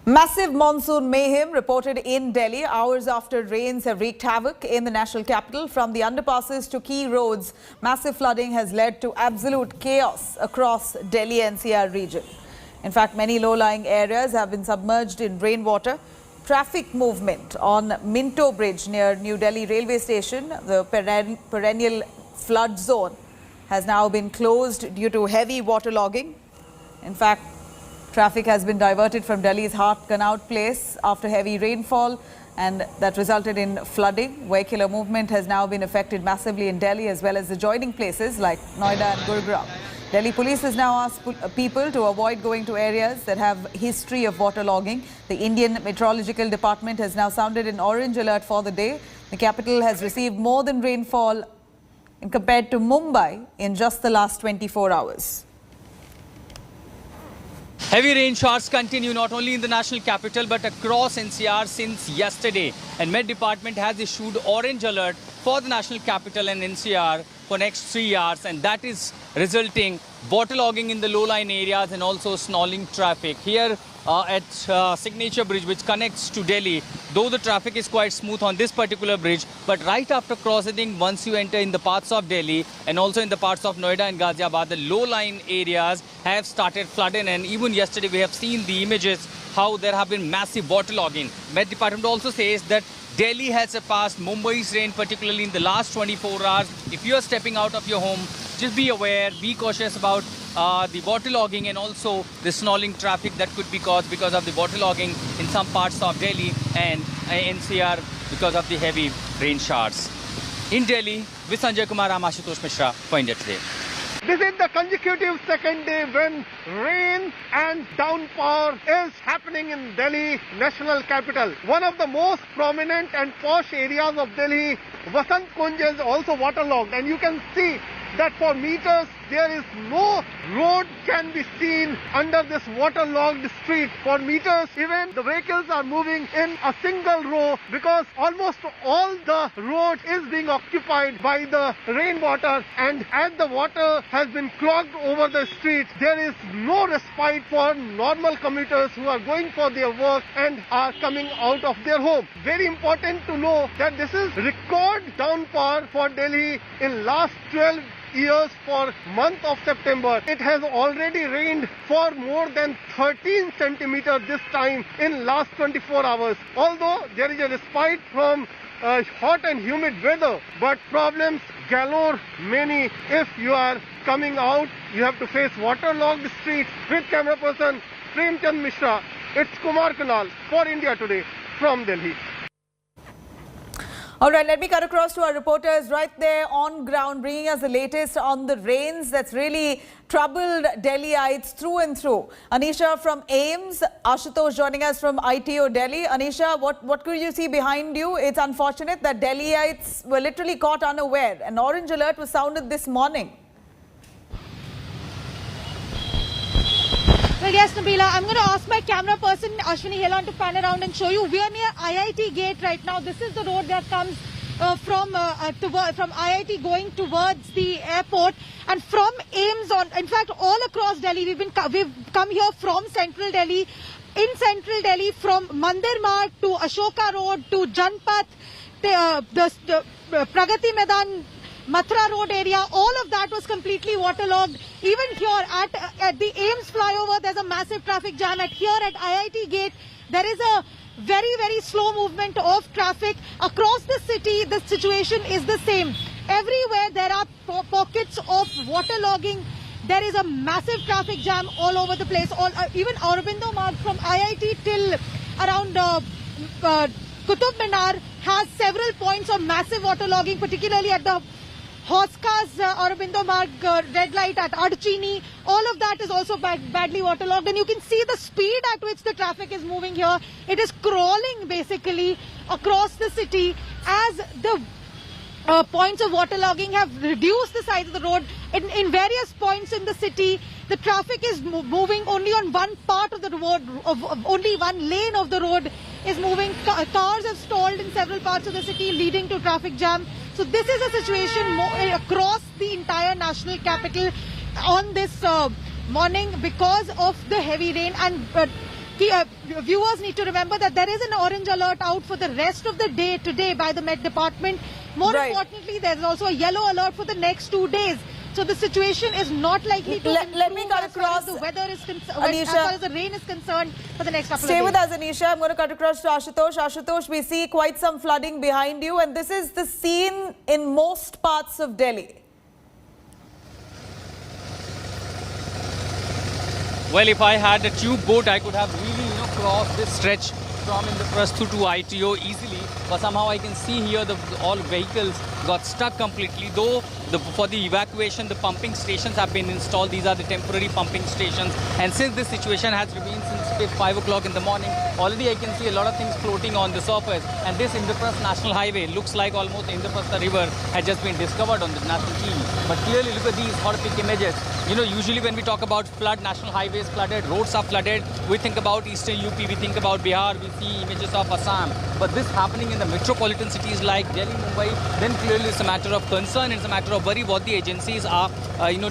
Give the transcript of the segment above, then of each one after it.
Massive monsoon mayhem reported in Delhi hours after rains have wreaked havoc in the national capital. From the underpasses to key roads, massive flooding has led to absolute chaos across Delhi NCR region. In fact, many low-lying areas have been submerged in rainwater. Traffic movement on Minto Bridge near New Delhi railway station, the perennial flood zone, has now been closed due to heavy waterlogging. In fact, traffic has been diverted from Delhi's Heart Connaught Place after heavy rainfall, and that resulted in flooding. Vehicular movement has now been affected massively in Delhi as well as adjoining places like Noida and Gurgaon. Delhi police has now asked people to avoid going to areas that have history of waterlogging. The Indian Meteorological Department has now sounded an orange alert for the day. The capital has received more than rainfall compared to Mumbai in just the last 24 hours. Heavy rain showers continue not only in the national capital but across NCR since yesterday. And Met Department has issued orange alert for the national capital and NCR for next 3 hours, and that is resulting waterlogging in the low-lying areas and also snarling traffic. Here at Signature Bridge, which connects to Delhi, though the traffic is quite smooth on this particular bridge, but right after crossing, once you enter in the parts of Delhi and also in the parts of Noida and Ghaziabad, the low-lying areas have started flooding. And even yesterday we have seen the images how there have been massive waterlogging. Met Department also says that Delhi has surpassed Mumbai's rain, particularly in the last 24 hours. If you are stepping out of your home, just be aware, be cautious about the waterlogging and also the snarling traffic that could be caused because of the waterlogging in some parts of Delhi and NCR because of the heavy rain showers. In Delhi, with Sanjay Kumar, I'm Ashutosh Mishra for India Today. This is the consecutive second day when rain and downpour is happening in Delhi, national capital. One of the most prominent and posh areas of Delhi, Vasant Kunj, is also waterlogged, and you can see that for meters there is no road can be seen under this waterlogged street. For meters, even the vehicles are moving in a single row because almost all the road is being occupied by the rainwater, and as the water has been clogged over the street, there is no respite for normal commuters who are going for their work and are coming out of their home. Very important to know that this is record downpour for Delhi in last 12 years for month of September. It has already rained for more than 13 centimeters this time in last 24 hours. Although there is a respite from hot and humid weather, but problems galore many. If you are coming out, you have to face waterlogged streets. With camera person Premchand Mishra, it's Kumar Kunal for India Today from Delhi. All right, let me cut across to our reporters right there on ground, bringing us the latest on the rains that's really troubled Delhiites through and through. Anisha from AIIMS, Ashutosh joining us from ITO Delhi. Anisha, what could you see behind you? It's unfortunate that Delhiites were literally caught unaware. An orange alert was sounded this morning. Well, yes, Nabila, I'm going to ask my camera person, Ashwini Helan, to pan around and show you. We are near IIT Gate right now. This is the road that comes from IIT going towards the airport. And from AIIMS on, in fact, all across Delhi, we've come here from central Delhi. In central Delhi, from Mandir Marg to Ashoka Road to Janpath, the Pragati Maidan, Mathura Road area, all of that was completely waterlogged. Even here at the AIIMS flyover, there's a massive traffic jam. Here at IIT Gate, there is a very, very slow movement of traffic. Across the city, the situation is the same. Everywhere there are pockets of waterlogging. There is a massive traffic jam all over the place. Even Aurobindo Marg from IIT till around Qutub Minar has several points of massive waterlogging, particularly at the Hoskas, Aurobindo Marg, red light at Adchini. All of that is also badly waterlogged, and you can see the speed at which the traffic is moving here. It is crawling basically across the city as the points of waterlogging have reduced the size of the road. In various points in the city, the traffic is moving only on one part of the road, only one lane of the road is moving. Cars have stalled in several parts of the city, leading to traffic jam. So this is a situation across the entire national capital on this morning because of the heavy rain. And Viewers need to remember that there is an orange alert out for the rest of the day today by the Met Department. More Right. importantly, there is also a yellow alert for the next 2 days. So the situation is not likely to Let me improve cut as far as across, the weather is concerned, Anisha. as far as the rain is concerned for the next couple Stay of with days. us, Anisha. I'm going to cut across to Ashutosh. Ashutosh, we see quite some flooding behind you, and this is the scene in most parts of Delhi. Well, if I had a tube boat, I could have really, crossed this stretch from Indraprastha to ITO easily. But somehow I can see here all vehicles got stuck completely. Though for the evacuation, the pumping stations have been installed. These are the temporary pumping stations. And since this situation has remained since 5 o'clock in the morning, already I can see a lot of things floating on the surface. And this Indraprastha National Highway looks like almost Indraprastha River has just been discovered on the national TV. But clearly, look at these horrific images. Usually when we talk about flood, national highways flooded, roads are flooded, we think about Eastern UP, we think about Bihar, we see images of Assam. But this happening in the metropolitan cities like Delhi, Mumbai, then clearly it's a matter of concern, it's a matter of worry what the agencies are,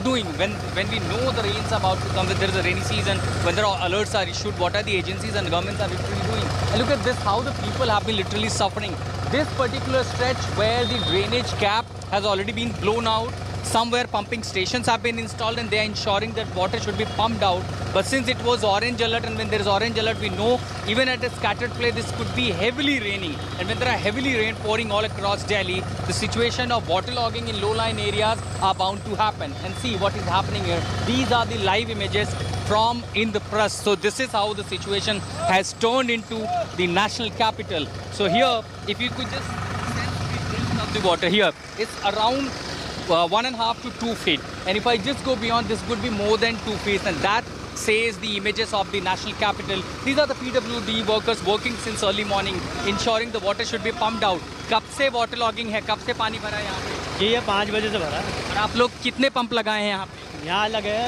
doing. When we know the rains are about to come, that there is a rainy season, when there are alerts are issued, what are the agencies and the governments are literally doing? And look at this, how the people have been literally suffering. This particular stretch where the drainage cap has already been blown out, somewhere pumping stations have been installed and they are ensuring that water should be pumped out. But since it was orange alert, and when there is orange alert, we know even at a scattered play, this could be heavily raining. And when there are heavily rain pouring all across Delhi, the situation of waterlogging in low-lying areas are bound to happen. And see what is happening here. These are the live images from Indraprastha. So this is how the situation has turned into the national capital. So here, if you could just sense the depth of the water here, it's around 1.5 to 2 feet, and if I just go beyond, this could be more than 2 feet, and that says the images of the national capital. These are the PWD workers working since early morning, ensuring the water should be pumped out. कब से water logging है, कब से पानी भरा है यहाँ पे? ये 5 बजे से भरा है। और आप लोग कितने पंप लगाए हैं यहाँ पे? यहाँ लगे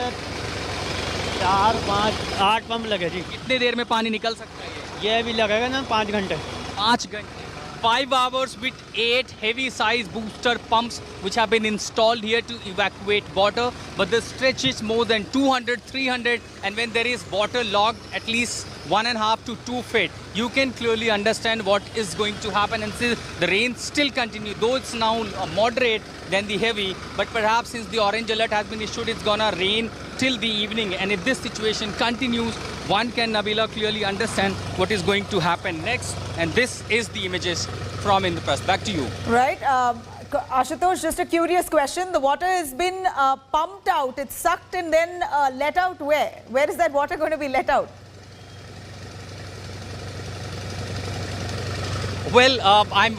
4, 5, 8 पंप लगे जी। कितने देर में पानी निकल सकता है ये भी लगेगा ना 5 घंटे। 5 घंटे 5 hours with 8 heavy size booster pumps which have been installed here to evacuate water, but the stretch is more than 200, 300, and when there is water logged at least 1.5 to 2 feet, you can clearly understand what is going to happen. And since the rain still continue, though it's now moderate than the heavy, but perhaps since the orange alert has been issued, it's gonna rain till the evening. And if this situation continues, one can, Nabila, clearly understand what is going to happen next. And this is the images from Indraprastha. Back to you. Right. Ashutosh, just a curious question. The water has been pumped out, it's sucked and then let out where? Where is that water going to be let out? Well,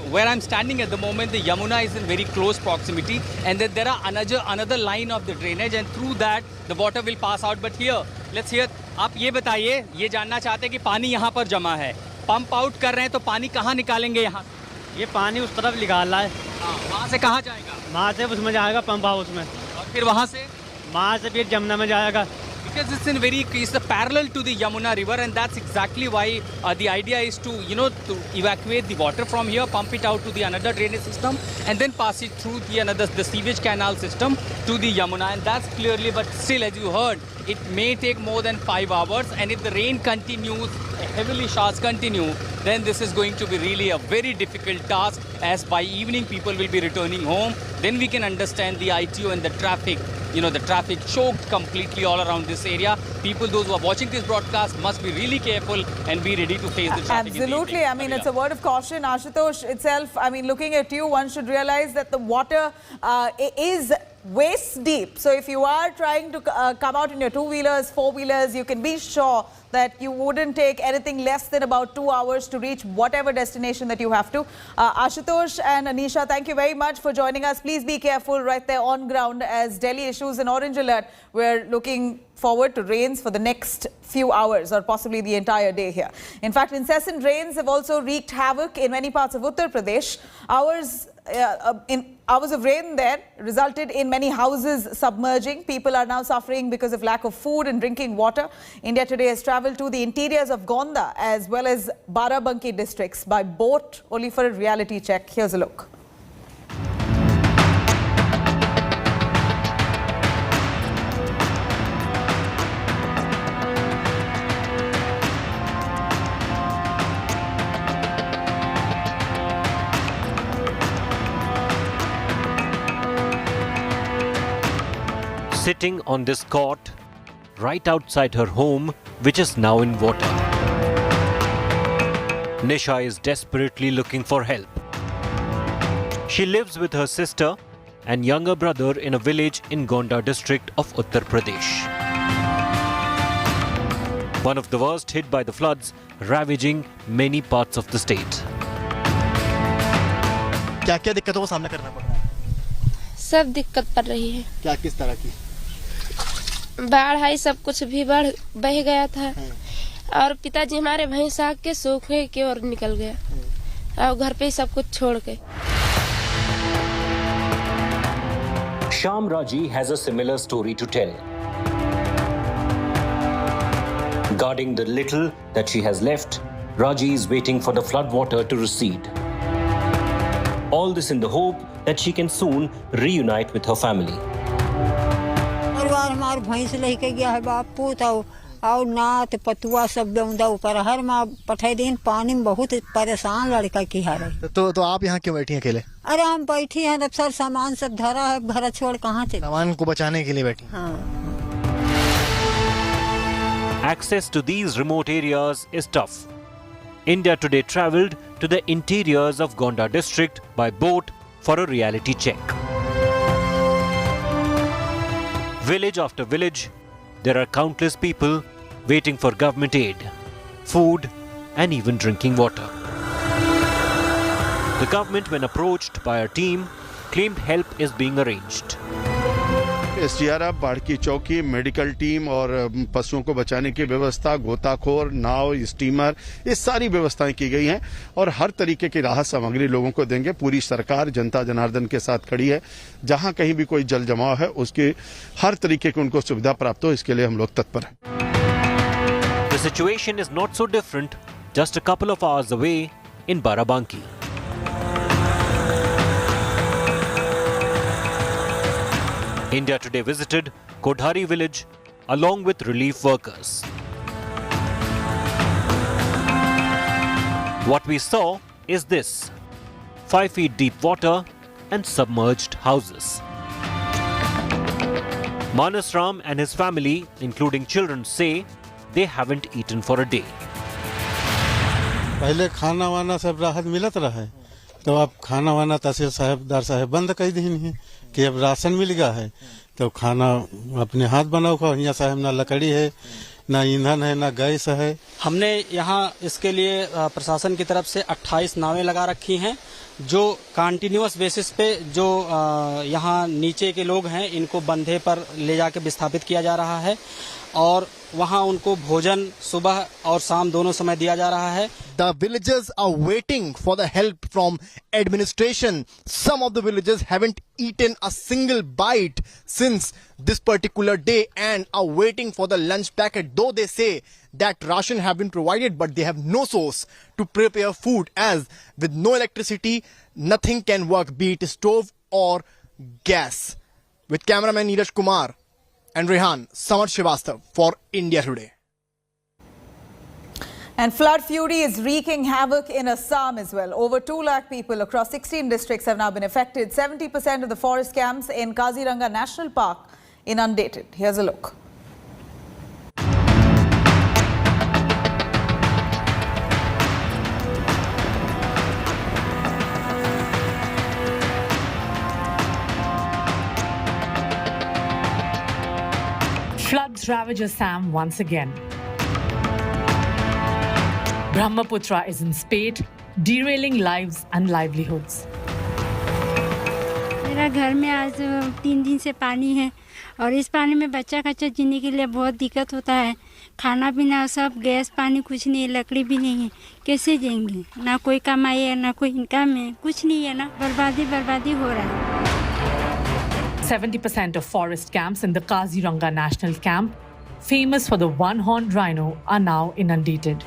where I'm standing at the moment, the Yamuna is in very close proximity, and then there are another line of the drainage, and through that the water will pass out. But here, let's hear. आप ये बताइए, ये जानना चाहते हैं कि पानी यहाँ पर जमा है, पंप आउट कर रहे हैं, तो पानी कहाँ निकालेंगे यहाँ? ये पानी उस तरफ निकाल रहा है। वहाँ से कहाँ जाएगा? वहाँ से उसमें जाएगा पंप हाउस में, और फिर वहाँ से फिर जमुना में जाएगा। Because it's the parallel to the Yamuna river, and that's exactly why the idea is to to evacuate the water from here, pump it out to the another drainage system, and then pass it through the sewage canal system to the Yamuna. And that's clearly, but still, as you heard, it may take more than 5 hours, and if the rain continues, heavily showers continue, then this is going to be really a very difficult task, as by evening people will be returning home. Then we can understand the ITO and the traffic. The traffic choked completely all around this area. People, those who are watching this broadcast, must be really careful and be ready to face the traffic. Absolutely. I mean, it's a word of caution. Ashutosh itself, I mean, looking at you, one should realize that the water is waist deep. So if you are trying to come out in your two-wheelers, four-wheelers, you can be sure that you wouldn't take anything less than about 2 hours to reach whatever destination that you have to. Ashutosh and Anisha, thank you very much for joining us. Please be careful right there on ground as Delhi issues an orange alert. We're looking forward to rains for the next few hours or possibly the entire day here. In fact, incessant rains have also wreaked havoc in many parts of Uttar Pradesh. Hours of rain there resulted in many houses submerging. People are now suffering because of lack of food and drinking water. India Today has travelled to the interiors of Gonda as well as Barabanki districts by boat, only for a reality check. Here's a look. sitting on this cot right outside her home, which is now in water. Nisha is desperately looking for help. She lives with her sister and younger brother in a village in Gonda district of Uttar Pradesh. One of the worst hit by the floods, ravaging many parts of the state. क्या-क्या दिक्कतों का सामना करना पड़ रहा है? सब दिक्कत पड़ रही है। क्या किस तरह की? बाढ़ आई, सब कुछ भी बह गया था और पिताजी हमारे भैंस आग के सूखे की ओर निकल गया और घर पे ही सब कुछ छोड़ के। Shyam Raji has a similar story to tell. Guarding the little that she has left, Raji is waiting for the flood water to recede. All this in the hope that she can soon reunite with her family. परिवार हमार भैंस लेके गया है बापू तो और नात पतुआ सब बेउंदा ऊपर हर माँ पठाई दिन पानी में बहुत परेशान लड़का की हारे। तो आप यहाँ क्यों बैठी हैं अकेले? अरे हम बैठी हैं तब सर सामान सब धरा है, घर छोड़ कहाँ चले? सामान को बचाने के लिए बैठी। हाँ। Access to these remote areas is tough. India Today travelled to the interiors of Gonda district by boat for a reality check. Village after village, there are countless people waiting for government aid, food and even drinking water. The government, when approached by our team, claimed help is being arranged. SDRF, बाढ़ की चौकी, medical team और पशुओं को बचाने की व्यवस्था, गोताखोर, नाव, स्टीमर, ये सारी व्यवस्थाएं की गई हैं और हर तरीके की राहत सामग्री लोगों को देंगे। पूरी सरकार जनता जनार्दन के साथ खड़ी है। जहां कहीं भी कोई जल जमाव है उसकी हर तरीके की उनको सुविधा प्राप्त हो, इसके लिए हम लोग तत्पर हैं। The situation is not so different just a couple of hours away in Barabanki. India Today visited Kodhari village along with relief workers. What we saw is this: 5 feet deep water and submerged houses. Manas Ram and his family, including children, say they haven't eaten for a day. पहले खाना वाना सब राहत मिलत रहा है, तो अब खाना वाना तहसील साहबदार साहब बंद कर दी है कि अब राशन मिल गया है तो खाना अपने हाथ बनाओ खाओ। यहाँ साहब ना लकड़ी है, ना ईंधन है, ना गैस है। हमने यहाँ इसके लिए प्रशासन की तरफ से 28 नावें लगा रखी हैं जो कंटिन्यूअस बेसिस पे जो यहाँ नीचे के लोग हैं इनको बंधे पर ले जाके विस्थापित किया जा रहा है और वहाँ उनको भोजन सुबह और शाम दोनों समय दिया जा रहा है। The villagers are waiting for the help from administration. Some of the villagers haven't eaten a single bite since this particular day and are waiting for the lunch packet. Though they say that ration have been provided, but they have no source to prepare food, as with no electricity, nothing can work, be it stove or gas. With cameraman Neeraj Kumar and Rehan, Samar Srivastav for India Today. And flood fury is wreaking havoc in Assam as well. Over 2 lakh people across 16 districts have now been affected. 70% of the forest camps in Kaziranga National Park inundated. Here's a look. Floods ravage Assam once again. Brahmaputra is in spate, derailing lives and livelihoods. मेरा घर में आज 3 दिन से पानी है और इस पानी में बच्चा कच्चा जीने के लिए बहुत दिक्कत होता है। खाना पीना सब गैस पानी कुछ नहीं है, लकड़ी भी नहीं है, कैसे जाएंगे? ना कोई कमाई है, ना कोई इनकम है, कुछ नहीं है ना, बर्बादी हो रहा है। 70% of forest camps in the Kaziranga National Camp, famous for the one-horned rhino, are now inundated.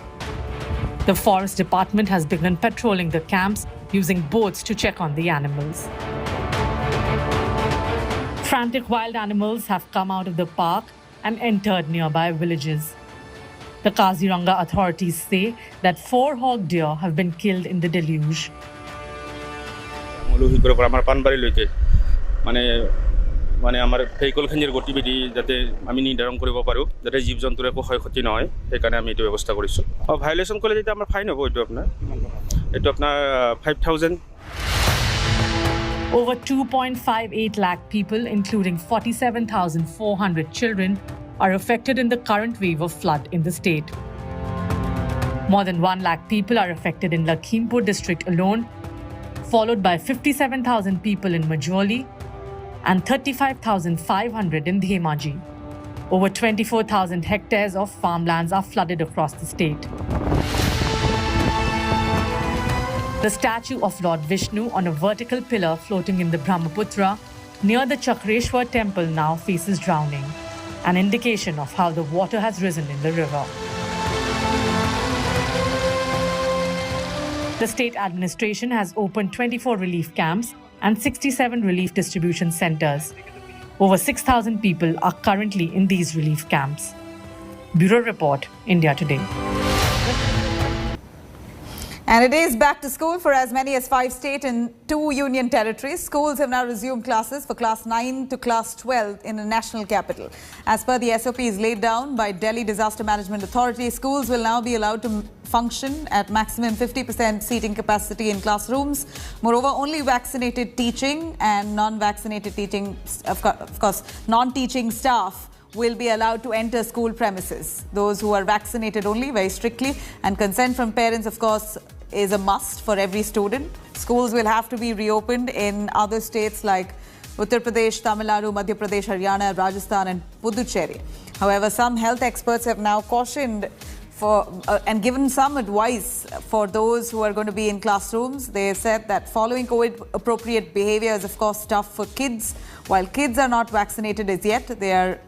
The Forest Department has begun patrolling the camps using boats to check on the animals. Frantic wild animals have come out of the park and entered nearby villages. The Kaziranga authorities say that 4 hog deer have been killed in the deluge. মানে আমাৰ ভেহিকলখিনিৰ গতিবিধি যাতে আমি নিৰ্ধাৰণ কৰিব পাৰোঁ, যাতে জীৱ জন্তুৰ একো ক্ষয় ক্ষতি নহয়, সেইকাৰণে আমি এইটো ব্যৱস্থা কৰিছোঁ। ভাইলেশ্যন কৰিলে যেতিয়া আমাৰ ফাইন হ'ব, এইটো আপোনাৰ 5,000। Over 2.58 lakh people, including 47,400 children, are affected in the current wave of flood in the state. More than 1 lakh people are affected in Lakhimpur district alone, followed by 57,000 people in Majoli and 35,500 in Dhemaji. Over 24,000 hectares of farmlands are flooded across the state. The statue of Lord Vishnu on a vertical pillar floating in the Brahmaputra near the Chakreshwar temple now faces drowning, an indication of how the water has risen in the river. The state administration has opened 24 relief camps and 67 relief distribution centers. Over 6,000 people are currently in these relief camps. Bureau Report, India Today. And it is back to school for as many as 5 state and 2 union territories. Schools have now resumed classes for class 9 to class 12 in the national capital. As per the SOPs laid down by Delhi Disaster Management Authority, schools will now be allowed to function at maximum 50% seating capacity in classrooms. Moreover, only vaccinated teaching and non-vaccinated teaching, of course, non-teaching staff will be allowed to enter school premises. Those who are vaccinated only, very strictly, and consent from parents, of course, is a must for every student. Schools will have to be reopened in other states like Uttar Pradesh, Tamil Nadu, Madhya Pradesh, Haryana, Rajasthan and Puducherry. However, some health experts have now cautioned and given some advice for those who are going to be in classrooms. They said that following COVID-appropriate behavior is, of course, tough for kids. While kids are not vaccinated as yet, they are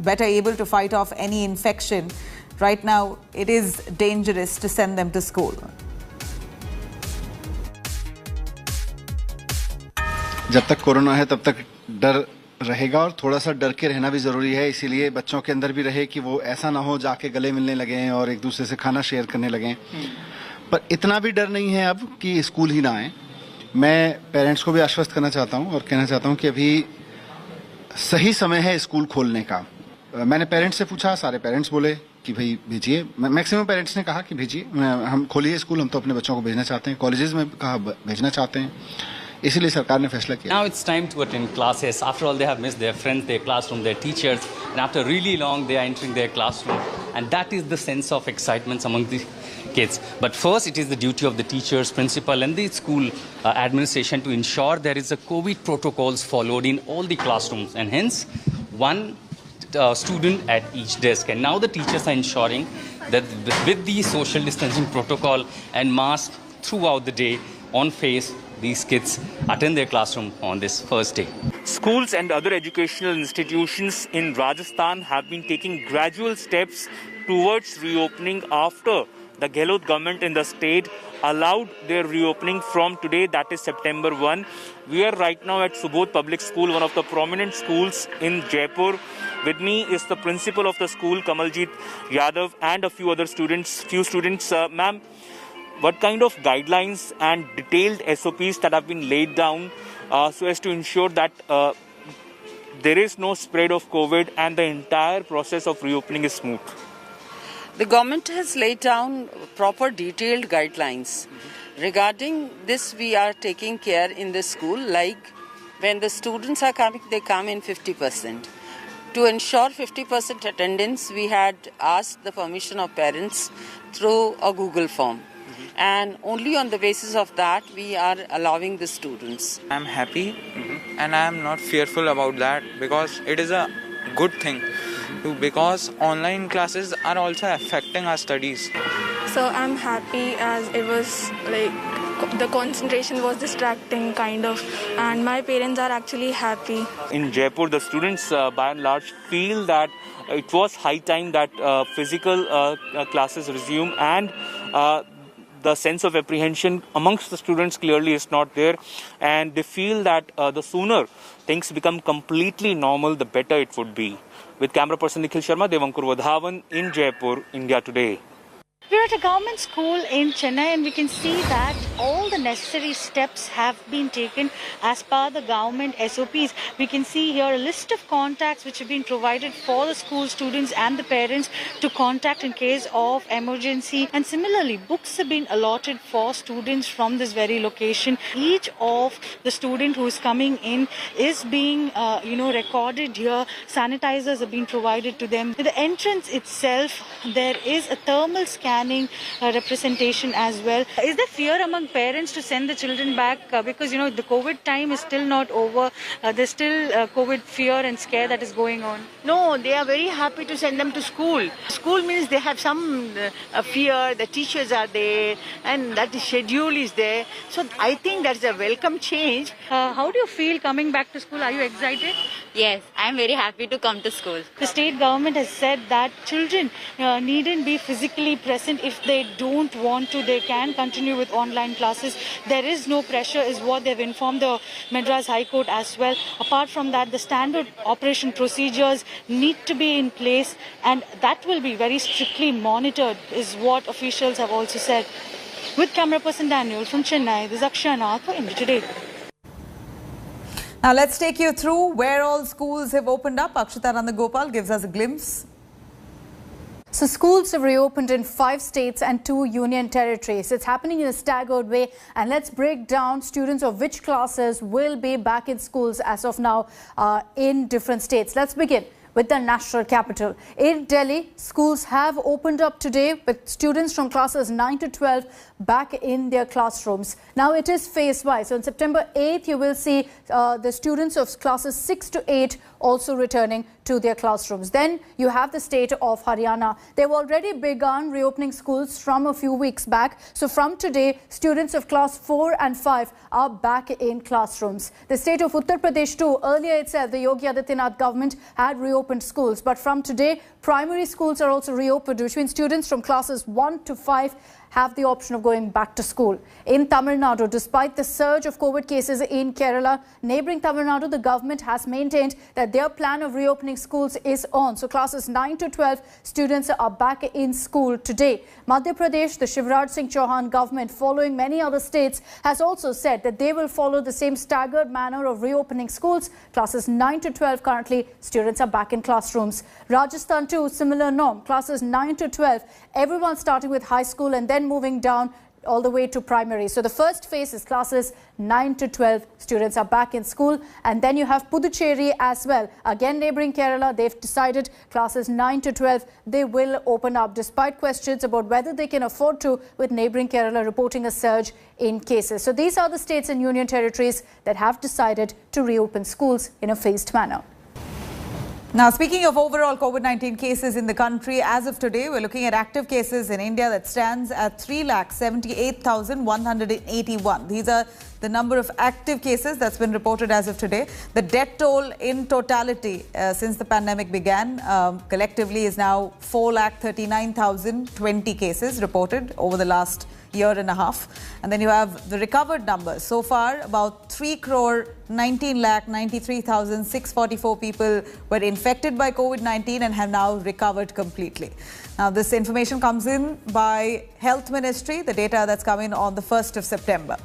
better able to fight off any infection. Right now, it is dangerous to send them to school. जब तक corona है तब तक डर रहेगा और थोड़ा सा डर के रहना भी जरूरी है, इसीलिए बच्चों के अंदर भी रहे कि वो ऐसा ना हो जाके गले मिलने लगे और एक दूसरे से खाना शेयर करने लगे। पर इतना भी डर नहीं है अब कि स्कूल ही ना आए। मैं पेरेंट्स को भी आश्वस्त करना चाहता हूं और कहना चाहता हूं कि अभी सही समय है स्कूल खोलने का। मैंने पेरेंट्स से पूछा, सारे पेरेंट्स बोले कि भाई भेजिए। मैक्सिमम पेरेंट्स ने कहा कि भेजिए, हम खोलिए स्कूल, हम तो अपने बच्चों को भेजना चाहते हैं। कॉलेजेस में कहा भेजना चाहते हैं, इसीलिए सरकार ने फैसला किया। Now it's time to attend classes. After all, they have missed their friends, their classroom, their teachers, and after really long, they are entering their classroom, and that is the sense of excitement among the kids. But first, it is the duty of the teachers, principal, and the school administration to ensure there is a COVID protocols followed in all the classrooms, and hence one student at each desk. And now the teachers are ensuring that with the social distancing protocol and mask throughout the day on face, these kids attend their classroom on this first day. Schools and other educational institutions in Rajasthan have been taking gradual steps towards reopening after the Gehlot government in the state allowed their reopening from today, that is September 1. We are right now at Subodh Public School, one of the prominent schools in Jaipur. With me is the principal of the school, Kamaljeet Yadav, and a few other students. Ma'am, what kind of guidelines and detailed SOPs that have been laid down so as to ensure that there is no spread of COVID and the entire process of reopening is smooth? The government has laid down proper detailed guidelines. Regarding this, we are taking care in the school, like when the students are coming, they come in 50%. To ensure 50% attendance, we had asked the permission of parents through a Google form. And only on the basis of that, we are allowing the students. I'm happy and I'm not fearful about that because it is a good thing. Because online classes are also affecting our studies. So I'm happy as it was like the concentration was distracting kind of, and my parents are actually happy. In Jaipur, the students by and large feel that it was high time that physical classes resume, and the sense of apprehension amongst the students clearly is not there, and they feel that the sooner things become completely normal, the better it would be. With camera person Nikhil Sharma, Devankur Wadhawan in Jaipur, India Today. We're at a government school in Chennai and we can see that all the necessary steps have been taken as per the government SOPs. We can see here a list of contacts which have been provided for the school students and the parents to contact in case of emergency. And similarly, books have been allotted for students from this very location. Each of the student who is coming in is being, recorded here. Sanitizers have been provided to them. At the entrance itself, there is a thermal scanning representation as well. Is there fear among parents to send the children back because the COVID time is still not over? There's still COVID fear and scare that is going on. No, they are very happy to send them to school. School means they have some fear, the teachers are there and that schedule is there. So I think that's a welcome change. How do you feel coming back to school? Are you excited? Yes, I am very happy to come to school. The state government has said that children needn't be physically present if they don't want to. They can continue with online classes. There is no pressure is what they've informed the Madras High Court as well. Apart from that, the standard operation procedures need to be in place and that will be very strictly monitored is what officials have also said. With camera person Daniel from Chennai, this is Akshana for India Today. Now let's take you through where all schools have opened up. Akshita Nandagopal gives us a glimpse. So schools have reopened in 5 states and 2 union territories. It's happening in a staggered way. And let's break down students of which classes will be back in schools as of now in different states. Let's begin with the national capital. In Delhi, schools have opened up today with students from classes 9 to 12 back in their classrooms. Now it is phase-wise. So on September 8th, you will see the students of classes 6 to 8 also returning to their classrooms. Then you have the state of Haryana. They've already begun reopening schools from a few weeks back. So from today, students of class 4 and 5 are back in classrooms. The state of Uttar Pradesh too, earlier itself, the Yogi Adityanath government had reopened schools. But from today, primary schools are also reopened, which means students from classes 1 to 5 have the option of going back to school. In Tamil Nadu, despite the surge of COVID cases in Kerala, neighbouring Tamil Nadu, the government has maintained that their plan of reopening schools is on. So classes 9 to 12 students are back in school today. Madhya Pradesh, the Shivraj Singh Chauhan government, following many other states, has also said that they will follow the same staggered manner of reopening schools. Classes 9 to 12 currently, students are back in classrooms. Rajasthan too, similar norm. Classes 9 to 12, everyone starting with high school and then moving down all the way to primary. So the first phase is classes 9 to 12. Students are back in school. And then you have Puducherry as well. Again, neighbouring Kerala, they've decided classes 9 to 12, they will open up despite questions about whether they can afford to, with neighbouring Kerala reporting a surge in cases. So these are the states and union territories that have decided to reopen schools in a phased manner. Now, speaking of overall COVID-19 cases in the country, as of today, we're looking at active cases in India that stands at 3,78,181. These are the number of active cases that's been reported as of today. The death toll in totality since the pandemic began collectively is now 4,39,020 cases reported over the last year and a half. And then you have the recovered numbers. So far, about 3,19,93,644 people were infected by COVID-19 and have now recovered completely. Now, this information comes in by Health Ministry, the data that's come in on the 1st of September.